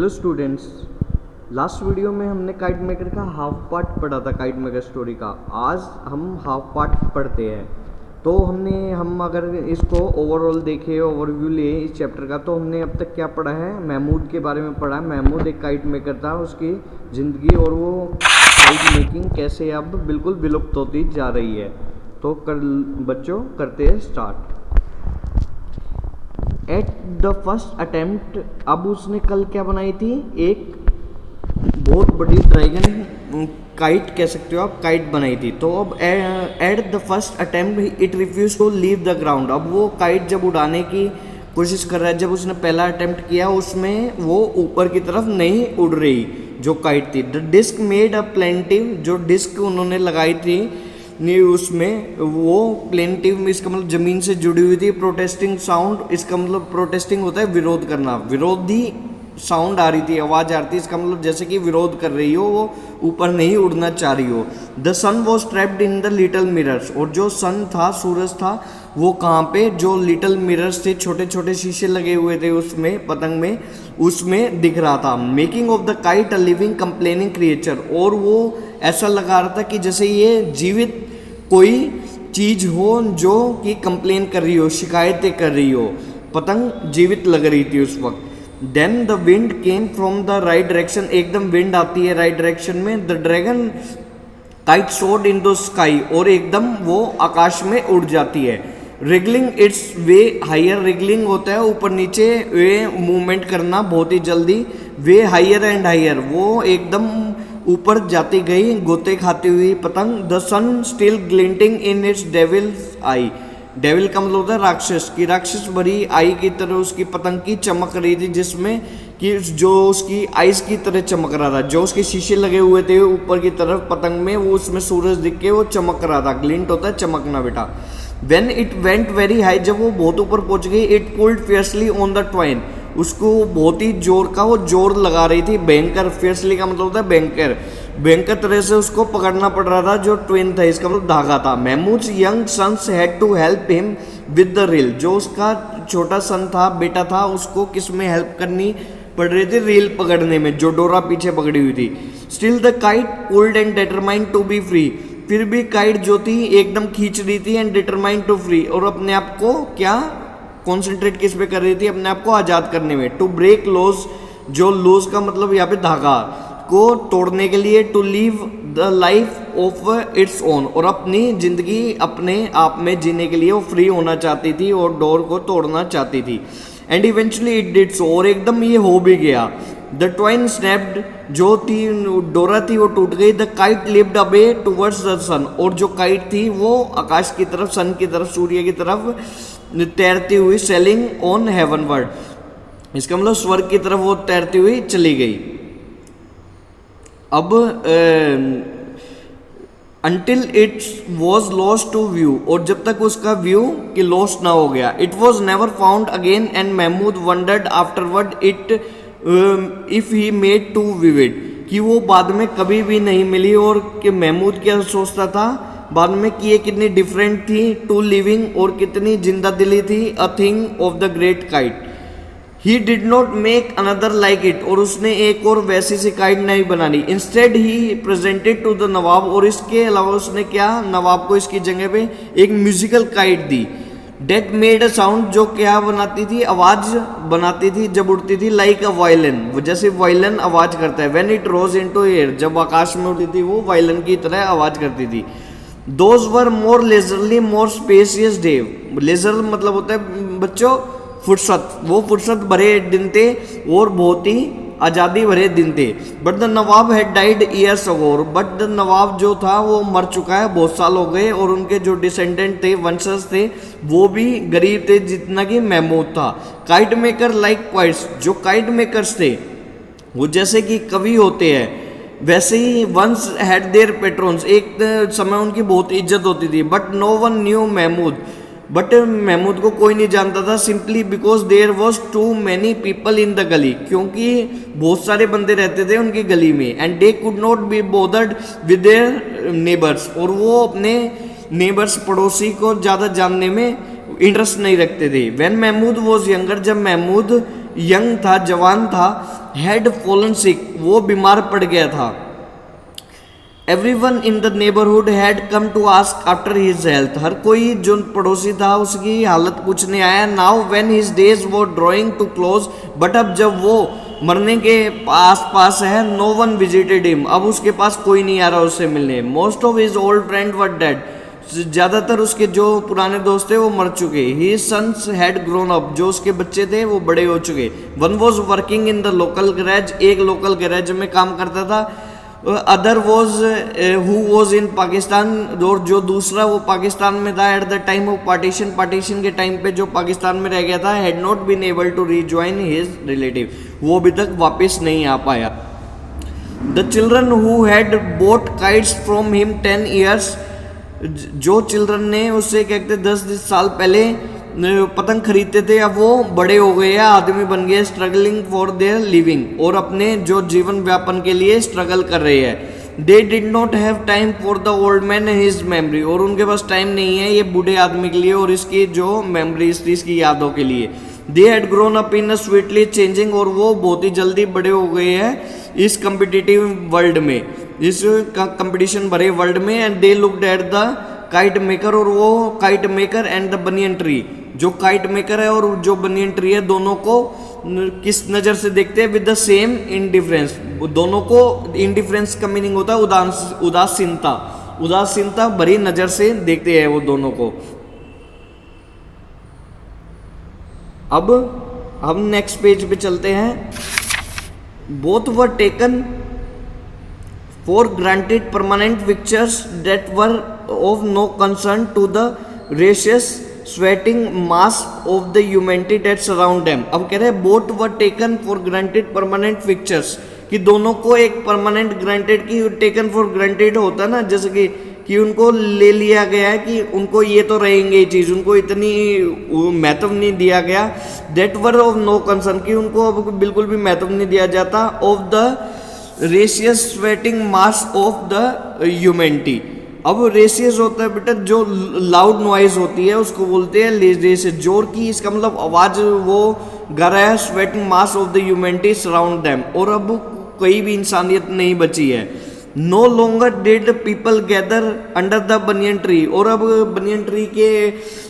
Hello students, last video में हमने kite maker का हाफ पार्ट पढ़ा था। काइट मेकर स्टोरी का आज हम हाफ पार्ट पढ़ते हैं। तो हम अगर इसको ओवरऑल देखें, ओवरव्यू लिए इस चैप्टर का, तो हमने अब तक क्या पढ़ा है? महमूद के बारे में पढ़ा है। महमूद एक काइट मेकर था, उसकी ज़िंदगी और वो काइट मेकिंग कैसे अब बिल्कुल विलुप्त होती जा रही है। तो बच्चों करते हैं start. Eight the first attempt, अब उसने कल क्या बनाई थी? एक बहुत बड़ी ड्रैगन काइट कह सकते हो आप, काइट बनाई थी। तो अब at the first attempt it refuse to leave the ground. अब वो काइट जब उड़ाने की कोशिश कर रहा है, जब उसने पहला अटेम्प्ट किया उसमें वो ऊपर की तरफ नहीं उड़ रही जो काइट थी। The disc made a plaintive, जो डिस्क उन्होंने लगाई थी नहीं उसमें वो प्लेंटिव में, इसका मतलब जमीन से जुड़ी हुई थी। प्रोटेस्टिंग साउंड, इसका मतलब प्रोटेस्टिंग होता है विरोध करना, विरोधी साउंड आ रही थी, आवाज आ रही थी। इसका मतलब जैसे कि विरोध कर रही हो, वो ऊपर नहीं उड़ना चाह रही हो। The sun was trapped in the little mirrors, और जो सन था, सूरज था, वो कहाँ पे? जो लिटिल मिरर्स थे, छोटे छोटे शीशे लगे हुए थे उसमें, पतंग में, उसमें दिख रहा था। Making of the kite a living complaining creature, और वो ऐसा लगा रहा था कि जैसे ये जीवित कोई चीज हो जो कि कंप्लेन कर रही हो, शिकायतें कर रही हो। पतंग जीवित लग रही थी उस वक्त। Then the wind came from the right direction, एकदम विंड आती है राइट डायरेक्शन में। The dragon kite soared in the sky, और एकदम वो आकाश में उड़ जाती है। Wriggling its way higher, wriggling होता है ऊपर नीचे वे मूवमेंट करना बहुत ही जल्दी। वे हायर एंड हायर, वो एकदम ऊपर जाती गई गोते खाती हुई पतंग। The sun still glinting in its devil's eye, devil का मतलब होता है राक्षस की, राक्षस भरी आई की तरह उसकी पतंग की चमक रही थी, जिसमें कि जो उसकी आइस की तरह चमक रहा था। जो उसके शीशे लगे हुए थे ऊपर की तरफ पतंग में, वो उसमें सूरज दिख के वो चमक रहा था। ग्लिंट होता है चमकना बेटा। When it went very high, जब वो बहुत ऊपर पहुंच गई, it pulled fiercely on the twine, उसको बहुत ही जोर का वो जोर लगा रही थी। भयंकर, फियर्सली का मतलब होता है भयंकर, भयंकर तरह से उसको पकड़ना पड़ रहा था जो ट्विन था, इसका मतलब धागा था। Mahmood young sons had to help him with the reel, जो उसका छोटा सन था, बेटा था, उसको किस में हेल्प करनी पड़ रही थी? रील पकड़ने में, जो डोरा पीछे पकड़ी हुई थी। Still the kite pulled and determined to be free, फिर भी काइट जो थी एकदम खींच रही थी, एंड डिटरमाइंड टू फ्री, और अपने आप को क्या कॉन्सेंट्रेट किस पे कर रही थी? अपने आप को आजाद करने में। टू ब्रेक लॉज, जो लॉज का मतलब यहाँ पे धागा को तोड़ने के लिए। To leave the life of its own, और अपनी जिंदगी अपने आप में जीने के लिए वो फ्री होना चाहती थी और डोर को तोड़ना चाहती थी। And eventually it did so, और एकदम ये हो भी गया। द ट्वाइन स्नैप्ड, जो थी डोरा थी वो टूट गई। The kite lived away towards the sun, और जो काइट थी वो आकाश की तरफ, सन की तरफ, सूर्य की तरफ तैरती हुई। सेलिंग ऑन हेवनवर्ड, इसका मतलब स्वर्ग की तरफ वो तैरती हुई चली गई। अब until it was lost to view, और जब तक उसका व्यू कि लॉस्ट ना हो गया। It was never found again and Mahmud wondered afterward if he made too vivid, कि वो बाद में कभी भी नहीं मिली। और कि महमूद क्या सोचता था बाद में कि ये कितनी डिफरेंट थी टू लिविंग, और कितनी जिंदा दिली थी, a thing of the great kite. He did not make another like it, और उसने एक और वैसी सी काइट नहीं बनानी। Instead he presented to the nawab, और इसके अलावा उसने क्या नवाब को इसकी जगह पे एक म्यूजिकल काइट दी। डेट मेड अ साउंड, जो क्या बनाती थी? आवाज बनाती थी जब उड़ती थी। लाइक अ वायलिन, जैसे वायलिन आवाज करता है। When it rose into air, जब आकाश में उड़ती थी वो वायलिन की तरह आवाज करती थी। Those were more leisurely more spacious day, leisure मतलब होता है बच्चों फुर्सत, वो फुर्सत भरे दिन थे और बहुत ही आज़ादी भरे दिन थे। But the nawab had died years ago, but the nawab जो था वो मर चुका है, बहुत साल हो गए, और उनके जो डिसेंडेंट थे, वंशज थे, वो भी गरीब थे जितना कि महमूद था। काइट मेकर लाइक पोइट्स, जो काइट मेकर्स थे वो जैसे कि कवि होते हैं, वैसे ही वंस हैड देयर पेट्रोन्स, एक समय उनकी बहुत इज्जत होती थी। But no one knew Mahmood, but Mahmood को कोई नहीं जानता था। Simply because there was too many people in the gali, क्योंकि बहुत सारे बंदे रहते थे उनकी गली में। And they could not be bothered with their neighbours, और वो अपने नेबर्स पड़ोसी को ज़्यादा जानने में इंटरेस्ट नहीं रखते थे। व्हेन महमूद वॉज यंगर, जब महमूद यंग था, जवान था, हैड फॉलन सिक, वो बीमार पड़ गया था। Everyone in the neighborhood had come to ask after his health. हर कोई जो पड़ोसी था उसकी हालत पूछने आया। Now when his days were drawing to close, but अब जब वो मरने के आस पास है, no one visited him. अब उसके पास कोई नहीं आ रहा उससे मिलने। Most of his old friends were dead. ज़्यादातर उसके जो पुराने दोस्त थे वो मर चुके। His sons had grown up. जो उसके बच्चे थे वो बड़े हो चुके। One was working in the local garage. एक लोकल गैरेज में काम करता था। Other was who was in Pakistan, और जो दूसरा वो पाकिस्तान में था at the time of partition के टाइम पे जो पाकिस्तान में रह गया था, had not been able to rejoin his relative, वो अभी तक वापस नहीं आ पाया। The children who had bought kites from him 10 years, जो चिल्ड्रन ने उससे क्या कहते 10 साल पहले पतंग खरीदते थे, अब वो बड़े हो गए हैं, आदमी बन गए, स्ट्रगलिंग फॉर देयर लिविंग, और अपने जो जीवन व्यापन के लिए स्ट्रगल कर रहे हैं। They did not have time for the old man his memory, और उनके पास टाइम नहीं है ये बूढ़े आदमी के लिए और इसकी जो मेमोरीज थी इसकी यादों के लिए। They had grown up in a sweetly changing, और वो बहुत ही जल्दी बड़े हो गए हैं इस कम्पिटिटिव वर्ल्ड में, इस कंपटीशन भरे वर्ल्ड में। And they looked at the kite maker, और वो kite maker and the banyan tree, जो काइट मेकर है और जो बनियन ट्री है, दोनों को किस नज़र से देखते हैं? विद द सेम इनडिफरेंस, दोनों को इनडिफरेंस का मीनिंग होता है उदासीनता, उदासीनता भरी नज़र से देखते हैं वो दोनों को। अब हम नेक्स्ट पेज पे चलते हैं। Both were taken for granted permanent pictures that were of no concern to the रेशियस sweating mass of the humanity that surround them. अब कह रहे हैं both were taken for granted permanent pictures, कि दोनों को एक परमानेंट ग्रांटेड की टेकन फॉर ग्रांटेड होता है ना, जैसे कि उनको ले लिया गया है कि उनको ये तो रहेंगे ये चीज़, उनको इतनी महत्व नहीं दिया गया। That were of no concern, कि उनको अब बिल्कुल भी महत्व नहीं दिया जाता। ऑफ द रेशियस sweating mass of the humanity, अब रेशियस होता है बेटा जो लाउड नॉइज होती है उसको बोलते हैं रेशियस, जोर की, इसका मतलब आवाज़ वो गा रहा है। Sweating mass of the humanity surround them, और अब कोई भी इंसानियत नहीं बची है। No longer did people gather under the banyan tree, और अब बनियन ट्री के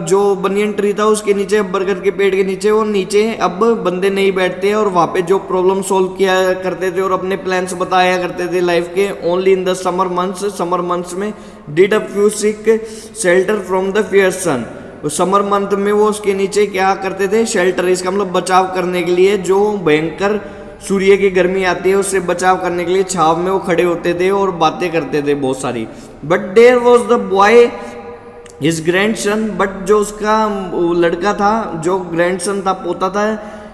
जो बनियन ट्री था उसके नीचे, बरगद के पेड़ के नीचे, और नीचे अब बंदे नहीं बैठते, और वहाँ पे जो प्रॉब्लम सॉल्व किया करते थे और अपने प्लान्स बताया करते थे लाइफ के। Only in the summer months में did a few seek shelter from the fierce sun, summer month में वो उसके नीचे क्या करते थे? शेल्टर, इसका मतलब बचाव करने के लिए, जो भयंकर सूर्य की गर्मी आती है उससे बचाव करने के लिए छाव में वो खड़े होते थे और बातें करते थे बहुत सारी। But there was the boy his grandson, but जो उसका लड़का था, जो ग्रैंडसन था, पोता था,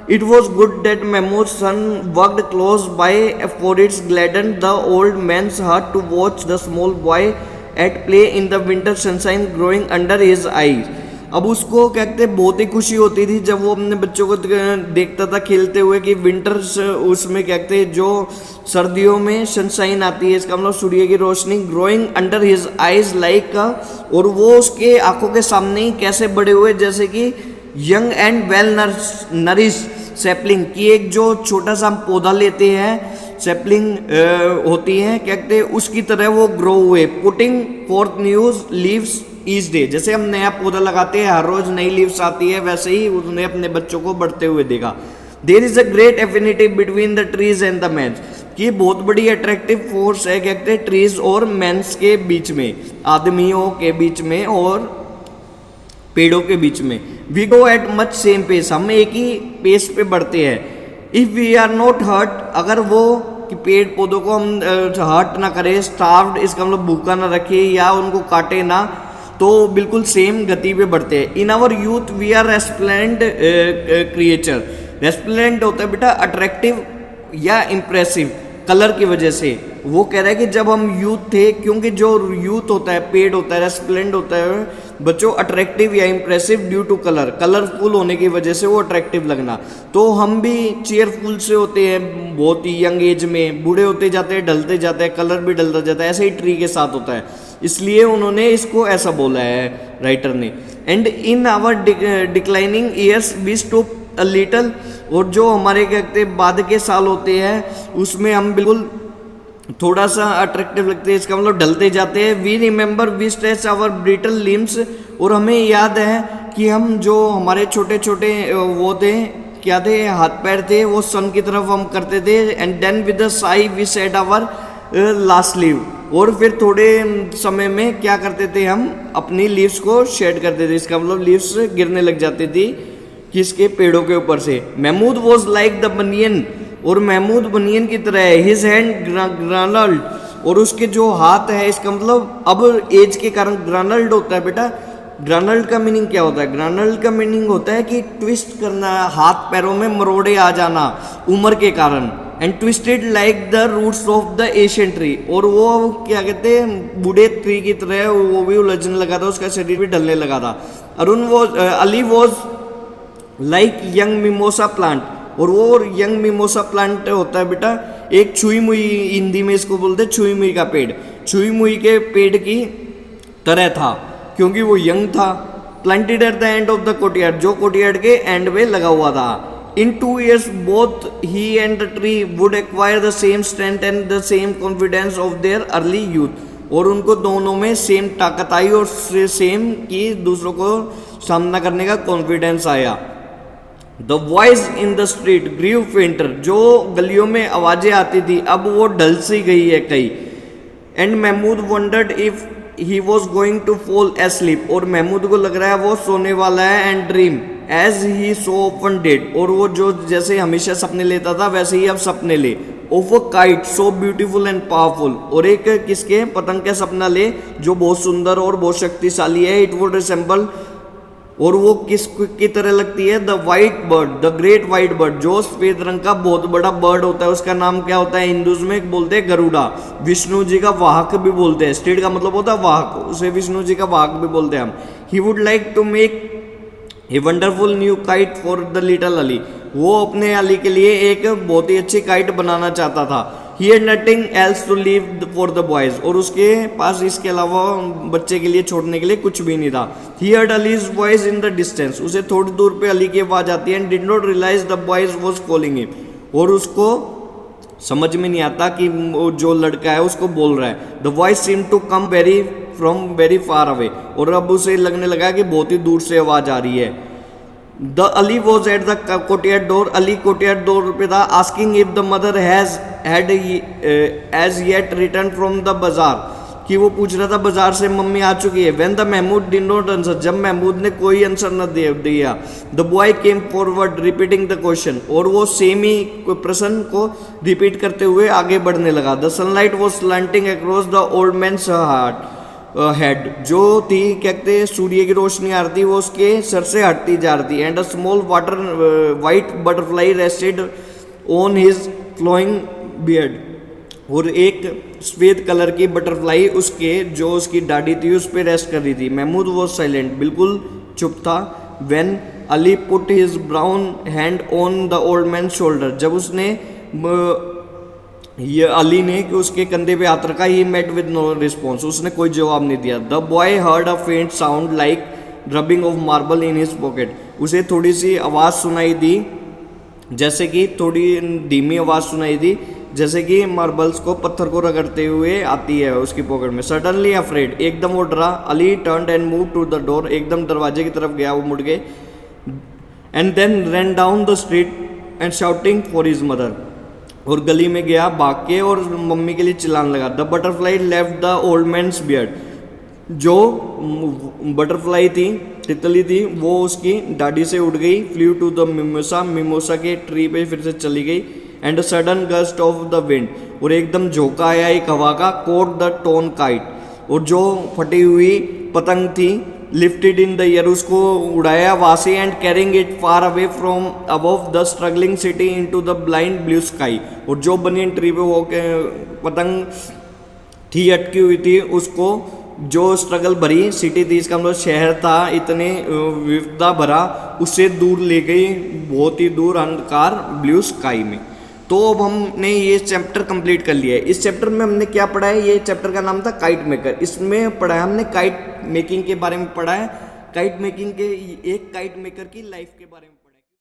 it was good that Mehmood's son worked close by for it's gladden the old man's heart to watch the small boy at play in the winter sunshine growing under his eyes. अब उसको क्या कहते हैं, बहुत ही खुशी होती थी जब वो अपने बच्चों को देखता था खेलते हुए कि विंटर उसमें क्या कहते हैं जो सर्दियों में सनशाइन आती है, इसका मतलब सूर्य की रोशनी, growing under his eyes like, और वो उसके आंखों के सामने ही कैसे बड़े हुए, जैसे कि young and well nourish sapling की, एक जो छोटा सा पौधा लेते हैं, सैपलिंग होती है, क्या कहते हैं, उसकी तरह वो ग्रो हुए। Putting fourth news leaves each day, जैसे हम नया पौधा लगाते हैं हर रोज नई लीव्स आती है, वैसे ही उसने अपने बच्चों को बढ़ते हुए देखा। There is a great affinity between the trees and the mans, कि बहुत बड़ी अट्रैक्टिव फोर्स है क्या कहते हैं ट्रीज और मैन्स के बीच में, आदमियों के बीच में और पेड़ों के बीच में। We go at much same pace, हम एक ही पेस पे बढ़ते हैं। If we are not hurt, अगर वो कि पेड़ पौधों को हम हर्ट ना करें, स्टार्व्ड, इसका मतलब भूखा ना रखे या उनको काटे ना, तो बिल्कुल सेम गति पे बढ़ते हैं। In our youth we are resplendent creature, resplendent होता है बेटा अट्रैक्टिव या इम्प्रेसिव कलर की वजह से। वो कह रहा है कि जब हम यूथ थे, क्योंकि जो यूथ होता है, पेड़ होता है, रेस्प्लेंट होता है बच्चों, अट्रैक्टिव या impressive due to colour, colourful होने की वजह से वो अट्रैक्टिव लगना। तो हम भी चेयरफुल से होते हैं बहुत ही यंग एज में, बूढ़े होते जाते हैं, ढलते जाते हैं, कलर भी ढलता जाता है, ऐसे ही ट्री के साथ होता है, इसलिए उन्होंने इसको ऐसा बोला है राइटर ने। And in our declining years we stop a little और जो हमारे क्या कहते हैं बाद के साल होते हैं उसमें हम बिल्कुल थोड़ा सा अट्रैक्टिव लगते हैं, इसका मतलब ढलते जाते हैं। We remember we stretch our brittle limbs, और हमें याद है कि हम जो हमारे छोटे छोटे वो थे क्या थे हाथ पैर थे वो सन की तरफ हम करते थे। And then with the sigh we said our last leave, और फिर थोड़े समय में क्या करते थे हम अपनी लीव्स को शेड करते थे, इसका मतलब लीव्स गिरने लग जाती थी किसके पेड़ों के ऊपर से। Mahmood was like the banyan, और महमूद बनियन की तरह है। हिज हैंड ग्रानल्ड, और उसके जो हाथ है इसका मतलब अब एज के कारण ग्रानल्ड होता है बेटा। ग्रानल्ड का मीनिंग क्या होता है? ग्रानल्ड का मीनिंग होता है कि ट्विस्ट करना, हाथ पैरों में मरोड़े आ जाना उम्र के कारण। And twisted like the roots of the Asian tree, और वो क्या कहते हैं बूढ़े ट्री की तरह वो भी उलझने लगा था, उसका शरीर भी ढलने लगा था। Ali was like young mimosa plant, और वो यंग मिमोसा प्लांट होता है बेटा एक छुई मुई, हिंदी में इसको बोलते हैं छुई मुई का पेड़, छुई मुई के पेड़ की तरह था क्योंकि वो यंग था। Planted at the end of the courtyard, जो कोर्टयार्ड के एंड में लगा हुआ था। इन 2 years both he and the tree would acquire the same strength and the same confidence of their early youth, और उनको दोनों में सेम ताकत आई और सेम की दूसरों को सामना करने का कॉन्फिडेंस आया। The voice in the street grew fainter, जो गलियों में आवाजें आती थी अब वो ढल सी गई है कई। And Mahmood wondered if he was going to fall asleep, और महमूद को लग रहा है वो सोने वाला है। And dream as he so often did, और वो जो जैसे हमेशा सपने लेता था वैसे ही अब सपने ले। Of a kite so beautiful and powerful, और एक किसके पतंग का सपना ले जो बहुत सुंदर और बहुत शक्तिशाली है। इट वुड रिसेंबल, और वो किस की तरह लगती है? The white bird, the great white bird, जो सफेद रंग का बहुत बड़ा बर्ड होता है उसका नाम क्या होता है? हिंदूज में बोलते हैं गरुड़ा, विष्णु जी का वाहक भी बोलते हैं। स्टेड का मतलब होता है वाहक, उसे विष्णु जी का वाहक भी बोलते हैं हम। He would like to make a wonderful new kite for the little Ali, वो अपने अली के लिए एक बहुत ही अच्छी काइट बनाना चाहता था। He had nothing else to leave for the boys, और उसके पास इसके अलावा बच्चे के लिए छोड़ने के लिए कुछ भी नहीं था। He heard Ali's voice in the distance, उसे थोड़ी दूर पे अली की आवाज आती है। And did not realise the boys was calling him, और उसको समझ में नहीं आता कि जो लड़का है उसको बोल रहा है। The voice seem to come from very far away, और अब उसे लगने लगा कि बहुत ही दूर से आवाज आ रही है। The Ali was at the courtyard door, Ali courtyard door पे था। Asking if the mother had as yet return from the bazaar, कि वो पूछ रहा था बाजार से मम्मी आ चुकी है। When the Mahmood did not answer, जब महमूद ने कोई आंसर न दिया। The boy came forward repeating the question, और वो सेम ही प्रश्न को रिपीट करते हुए आगे बढ़ने लगा। The sunlight was slanting across the old man's head, जो थी कहते सूर्य की रोशनी आ रही थी वो उसके सर से हटती जा रही थी। And a small white butterfly rested on his flowing beard, और एक सफेद कलर की बटरफ्लाई उसके जो उसकी दाढ़ी थी उस पर रेस्ट कर रही थी। महमूद वॉज साइलेंट, बिल्कुल चुप था। When Ali put his brown hand on the old man shoulder, जब उसने ये अली ने कि उसके कंधे पे हाथ रखा। He met with no response, उसने कोई जवाब नहीं दिया। द बॉय हर्ड अ फेंट sound like rubbing of marble in his pocket, उसे थोड़ी सी आवाज़ सुनाई दी, जैसे कि थोड़ी धीमी आवाज़ सुनाई दी जैसे कि मार्बल्स को पत्थर को रगड़ते हुए आती है उसकी पॉकेट में। सडनली अफ्रेड, एकदम वो डरा। Ali turn and move to the door, एकदम दरवाजे की तरफ गया वो मुड़ के। And then run down the street and shouting for his mother, और गली में गया भाग के और मम्मी के लिए चिल्लाने लगा। The butterfly left the old man's beard, जो बटरफ्लाई थी तितली थी वो उसकी दाढ़ी से उड़ गई। Flew to the mimosa, mimosa के ट्री पे फिर से चली गई। And sudden gust of the wind, और एकदम झोंका आया एक हवा का। कोट द टोन काइट, और जो फटी हुई पतंग थी लिफ्टेड इन द एयर, उसको उड़ाया वहां से। And carrying it far away from above the struggling city into the blind blue sky, और जो बनियन ट्री पे वो पतंग थी अटकी हुई थी उसको जो स्ट्रगल भरी सिटी थी, इसका मतलब शहर था इतने विविधता भरा, उससे दूर ले गई बहुत ही दूर अंधकार ब्लू स्काई में। तो अब हमने ये चैप्टर कंप्लीट कर लिया है। इस चैप्टर में हमने क्या पढ़ा है? ये चैप्टर का नाम था काइट मेकर। इसमें पढ़ा है हमने काइट मेकिंग के बारे में पढ़ा है, काइट मेकिंग के एक काइट मेकर की लाइफ के बारे में।